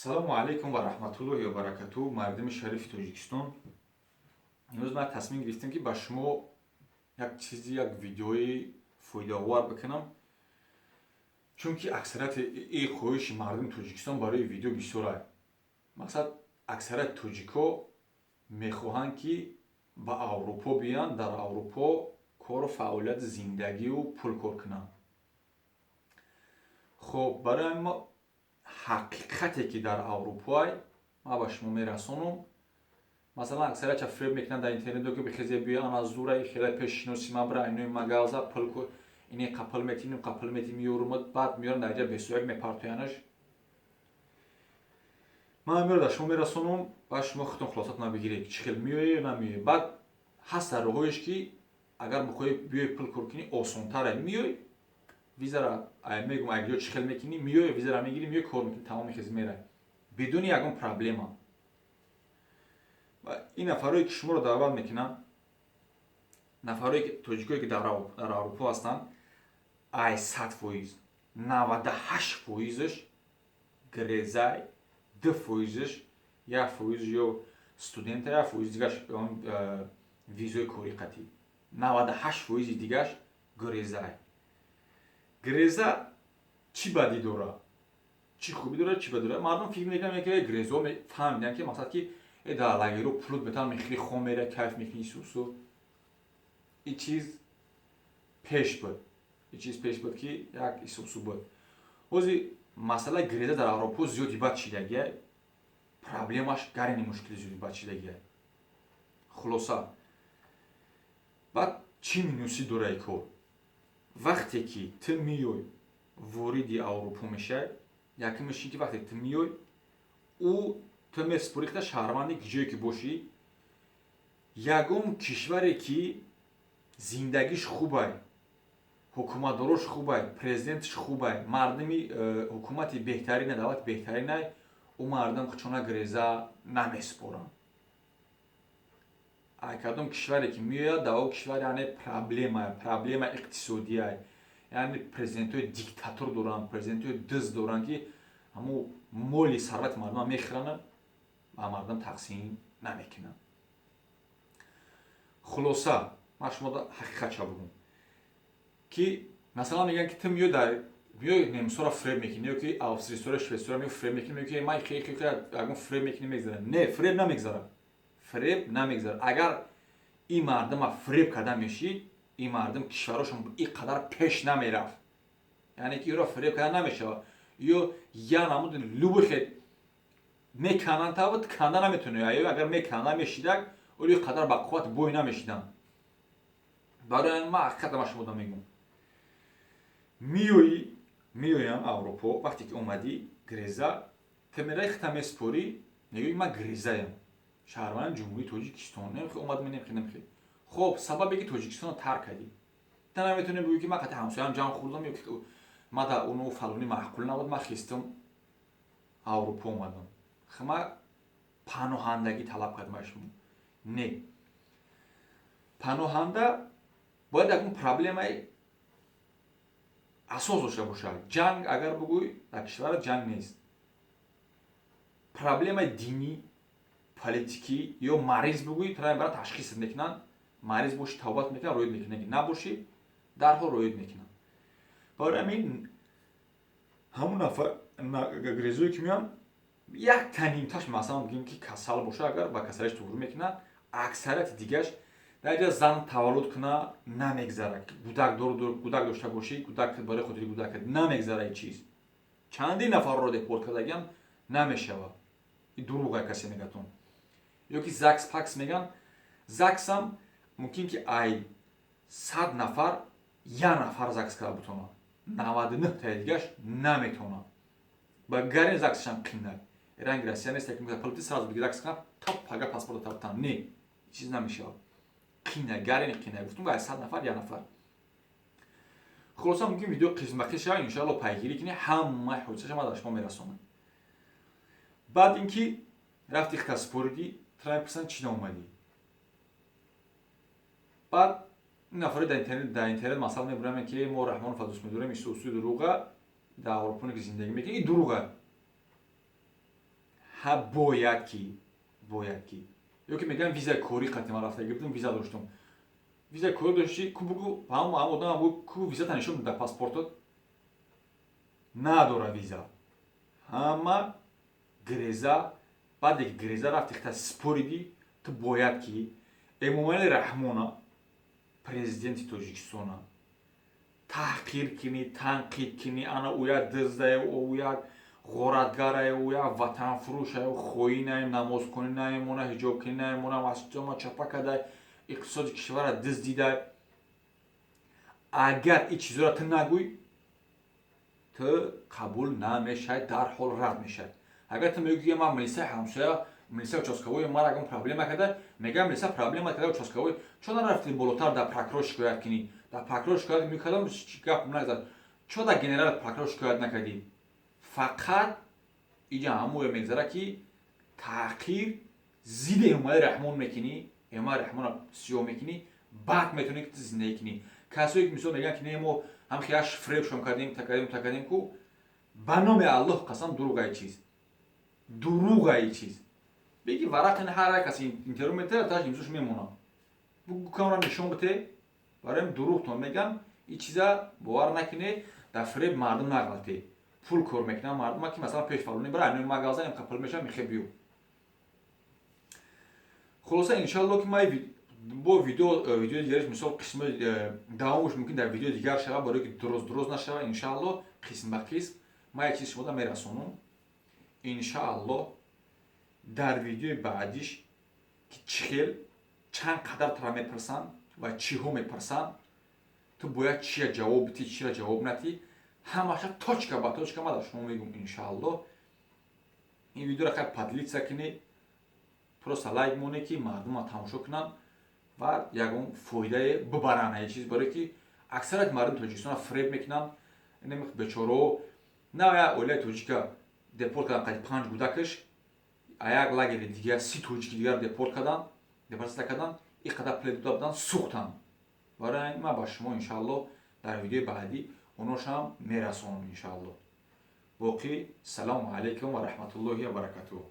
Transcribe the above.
салому алейкум ва раҳматуллоҳи ва баракатуҳ. Мардими шарифи Тоҷикистон, имрӯз ман тасмим гирифтам ки ба шумо як видеои фоидаовар бикунам, чунки аксарияти хоҳиши мардими Тоҷикистон барои видео бисёр аст. мақсад аксарияти тоҷикҳо мехоҳанд ки ба Аврупо биёянд, дар Аврупо кору фаъолияти зиндагию пул кор кунанд. хоб барои мо ҳақиқате ки дар Аврупо аст ман ба шумо мерасонам. масалан аксарияти фреб мекунанд дар интернет ки бихезе биё ана зура хеле пешшиноси ма бира инои магалза пул ко ини қапл метим ёрумад баъд меёранд дар ҷа бесояк мепартоянаш. ман меро дар шумо мерасонам, баъд шумо худтон хулосат набигиред чӣ хел меояд ё намеояд. баъд ҳаста роҳоеш ки агар бихоҳӣ биёи пул кор кунӣ осонтар аст. меоӣ визара мегум айҷо чӣ хел мекунӣ, меоӣ визара мегирӣ, меоӣ кор мекунӣ, тамоми хез мера бидуни ягон проблема. ин нафарое ки шуморо даъват мекунанд, нафарое ки тоҷикое ки дар Аврупо ҳастанд, ай 100%, 98%аш грезай, 2%аш 1% ё студента, 1% дигаш он визои кори қатӣ, 98% дигаш грезай. греза чӣ бадӣ дорад, чӣ хубӣ дорад, чӣ бадӣ дорад? мардум фикр мекунад ки грезо фаҳмиданд ки мақсад ки да лагеро пулут метавон мехӯри хом мера кайф мекунӣ сусу. ин чиз пеш буд, ин чиз пеш буд ки як исусу буд. ҳозир масъалаи греза дар Аврупо зиёди бад шидагия, проблемаш гарини мушкили зиёди бад шидагия. хулоса баъд чӣ минуси дора ин кор? вақте ки ту меёй вориди Аврупо мешавӣ, якумш ин ки вақте ту меёй ӯ ту месупурӣ худа шаҳрванди ҷое ки бошӣ, ягон кишваре ки зиндагиш хуб аст, ҳукуматдорош хуб аст, президентиш хуб аст, мардуми ҳукумати беҳтарин аст, давлати беҳтарин аст, ӯ мардум хучона греза намесупоранд. кадом кишваре ки меояд дар он кишвар яъне проблема иқтисодӣ аст, яъне президентҳои диктатур доранд, президентҳои дӯст доранд ки ҳамун моли сарвати мардума мехӯранд, ба мардум тақсим намекунанд. хулоса ман шумо ҳақиқатша бигӯм ки масалан мегӯянд ки ту меои немисоро фреб мекунӣ ё ки австрисоро швейтсоро меои фреб мекунӣ, ки ман хеле ягон фреб мекунӣ мегзарад. Не, фреб намегзарад. фреб намегзарад. агар ин мардума фреб карда мешид, ин мардум кишварошон ин қадар пеш намерафт. яъне ки ӯро фреб карда намешавад. ё я намуд любохе мекананд тавуд канда наметавонӣ, ё агар меканда намешидак оли қадар ба қуввати бой намешиданд. барои ман ҳақиқатан ба шумо мегӯям, меоям Аврупо, вақте ки омадӣ греза ту мераи хита месупорӣ, мегӯӣ ман грезаям, шаҳрванди ҷумҳурии Тоҷикистон, немехоҳӣ омад немехоҳӣ. хоб сабабе ки Тоҷикистонро тарк кардӣ. ту наметавонӣ бигӯӣ ки ман қати ҳамсоям ҷамъ хӯрдам, ё ки ман дар уну фалони маъқул набуд, ман хистам Аврупо омадам. ман паноҳандагӣ талаб кардам ба шумо. Не, паноҳанда бояд ягон проблемаи асос дошта бошад. ҷанг агар бигӯй дар кишварат ҷанг нест. проблемаи динӣ, политикӣ ё мариз бигӯй тара бара ташхисат мекунанд. мариз бошӣ тавбат мекунанд, роҳат мекунанд, набошӣ дарҳол роҳат мекунанд. барои ҳамин ҳамун нафар грезое ки меоянд як танимташ масалан бигӯем ки касал боша, агар ба касалиш туғрӣ мекунад, аксарияти дигааш дар ҷа зан таваллуд куна намегзарад. гудак дошта бошӣ, гудак барои хотири гудак намегзарад. ин чиз чандин нафарро депорт кардагиам намешавад. ин дурӯғ аст касе мегатон. ё ки закс пакс меган, заксам мумкин ки ай 100 нафар як нафар закс карда битонад, 99 таи дигааш наметавонад. ба гарин заксшам қиннак. ранги Россия нест, ки полити сразу бигӣ закс кунад, топ ага паспорта таптан. Не, чиз намешавад. қиннак, гарини қиннак. гуфтум ай 100 нафар як нафар. хулоса мумкин видео қисм ба қисм иншоалло пайгирӣ кунӣ, ҳамаи ҳодисаша ман дар шумо мерасонам. баъд ин ки рафти хита супоридӣ, тара мепурсанд чида омадӣ. баъд ин нафари дар интернет масъала мебуранд ки мо Раҳмоновро дӯст медорем, ин сӯи дурӯға, дар Аврупо ки зиндагӣ мекунем, ин дурӯғ аст. باید کی یا که میگن ویزای کوری قدیم رفته گرفتم ویزا داشتم ویزای کوری داشتی کو بگو هم آدم بگو کو ویزا تنشون در پاسپورتت نداره ویزا همه گریزا بعد دیگه گریزا رفتی تا سپوریدی تو باید کی امومال رحمونا президенти Тоҷикистона таҳқир кини танқид кини ана уя дыздае уя ғоратгарае уя ватанфурӯшае хоинае намозкунӣ наемона ҳиҷобкунӣ наемона масҷидома чапа кадай иқтисоди кишвара диздидай агар ин чизоро ту нагӯй ту қабул намешавӣ дарҳол рад мешавӣ агар ту мегӯӣ ман милисаи ҳамсоя милисаи участковой мара агам проблема када мегам милиса проблема када участковой чо нарафти болотар дар прокурор шикоят кунӣ дар прокурор шикоят мекардам гап назад чо дар генерал прокурор шикоят накардӣ фақат иҷа ҳамое мегзара ки таъқир зидди ҳимояи раҳмон мекунӣ ҳимояи раҳмонро сиёҳ мекунӣ баъд метавонӣ ки ту зиндагӣ кунӣ касое ки мисол мегӯянд ки не мо ҳамхияш фребшон кардем такадем ку ба номи аллоҳ қасам дуруғаи чиз беги варақи ҳар каси интервю метавад таш имзош мемона бугу камера нишон бите бароим дурӯғтон мегам ин чиза бовар накунед дар фреб мардум нағалтед пул кор мекунам мардума ки масалан пеш фалони бара анӯи магазин қапл мешам мехе биё хулоса иншаллоҳ ки май бо видеои дигараш мисол қисми давомаш мумкин дар видеои дигар шава барое ки дуроз нашава иншаллоҳ қисм ба қисм май чиз шумода мерасонам иншааллоҳ дар видеои баъдиш ки чӣ хел чанд қадар тара мепарсанд ва чиҳо мепарсанд ту бояд чия ҷавоб битӣ чира ҷавоб натӣ ҳамаша точка ба точка ма дар шумо мегӯм иншааллоҳ ин видеоро хай подлитса кунед просто лайк монед ки мардума тамошо кунанд ва ягон фоидае бибаранд ин чиз барое ки аксарияти мардуми тоҷикистона фреб мекунанд бечораҳо на я оилаи тоҷика депорт кардан қади 5 гудакаш а як лагери дигар 30 тоҷики дигар депортация кардан ин қадар пуле дода буданд сӯхтанд барои ин ман ба шумо иншааллоҳ дар видеои баъдӣ оношам мерасонам иншааллоҳ боқӣ салому алайкум ва раҳматуллоҳи ва баракатуҳ